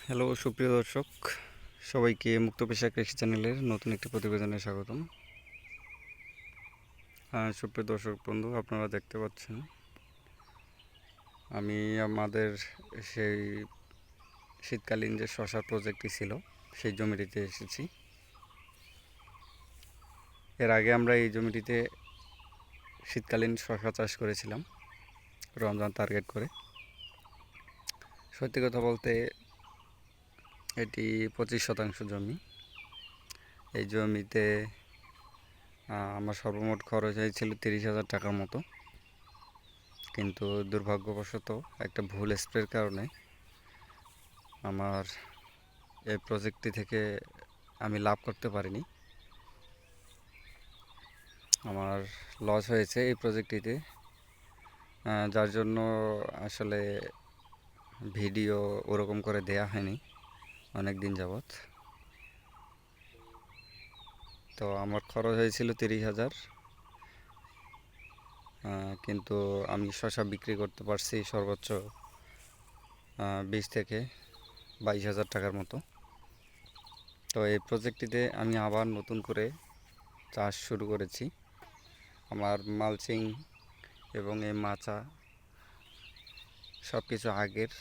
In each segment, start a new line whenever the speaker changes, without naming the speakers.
Hello সুপ্রিয় দর্শক, সবাইকে মুক্ত পেশা কৃষি চ্যানেলের নতুন একটি প্রতিবেদনে স্বাগতম। সুপ্রিয় দর্শক বন্ধু, আপনারা দেখতে পাচ্ছেন আমি আমাদের সেই শীতকালীন যে শশার প্রজেক্টটি ছিল সেই জমিটিতে এসেছি। এর আগে আমরা এই জমিটিতে শীতকালীন শশা চাষ করেছিলাম রমজান টার্গেট করে। সত্যি কথা বলতে এটি 25 শতাংশ জমি। এই জমিতে আমার সর্বমোট খরচ হয়েছিল 30,000 টাকার মতো, কিন্তু দুর্ভাগ্যবশত একটা ভুল স্প্রের কারণে আমার এই প্রজেক্টটি থেকে আমি লাভ করতে পারিনি। আমার লস হয়েছে এই প্রজেক্টটিতে, যার জন্য আসলে ভিডিও ওরকম করে দেয়া হয়নি অনেক দিন যাবৎ। তো আমার খরচ হয়েছিল 30,000, কিন্তু আমি শশা বিক্রি করতে পারছি সর্বোচ্চ 20 থেকে 22,000 টাকার মতো। তো এই প্রজেক্টটিতে আমি আবার নতুন করে চাষ শুরু করেছি। আমার মালচিং এবং এই মাচা সব কিছু আগের,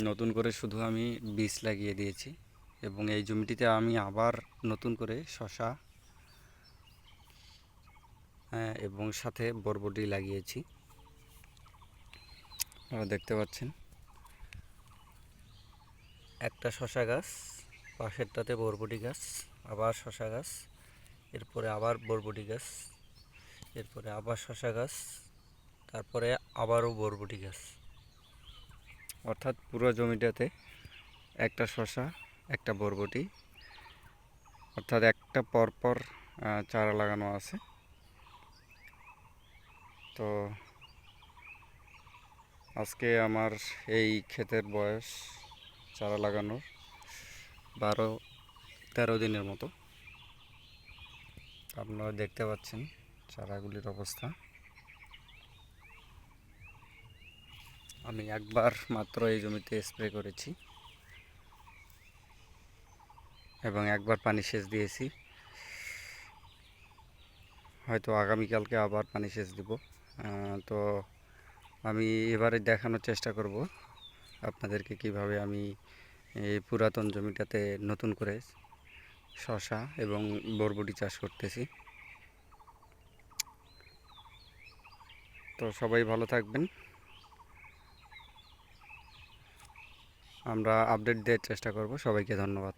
নতুন করে শুধু আমি বীজ লাগিয়ে দিয়েছি এবং এই জমিটিতে আমি আবার নতুন করে শশা এবং সাথে বরবটি লাগিয়েছি। আপনারা দেখতে পাচ্ছেন একটা শশা গাছ, পাশেরটাতে বরবটি গাছ, আবার শশা গাছ, এরপরে আবার বরবটি গাছ, এরপরে আবার শশা গাছ, তারপরে আবারও বরবটি গাছ। অর্থাৎ পুরো জমিটাতে একটা শশা, একটা বরবটি, অর্থাৎ একটা পরপর চারা লাগানো আছে। তো আজকে আমার এই ক্ষেতের বয়স চারা লাগানোর 12-13 দিনের মতো। আপনারা দেখতে পাচ্ছেন চারাগুলির অবস্থা। আমি একবার মাত্র এই জমিতে স্প্রে করেছি এবং একবার পানি সেচ দিয়েছি। হয়তো আগামীকালকে আবার পানি সেচ দিব। তো আমি এবারে দেখানোর চেষ্টা করব আপনাদেরকে কিভাবে আমি এই পুরাতন জমিটাতে নতুন করে শশা এবং বরবটি চাষ করতেছি। তো সবাই ভালো থাকবেন, আমরা আপডেট দেওয়ার চেষ্টা করব। সবাইকে ধন্যবাদ।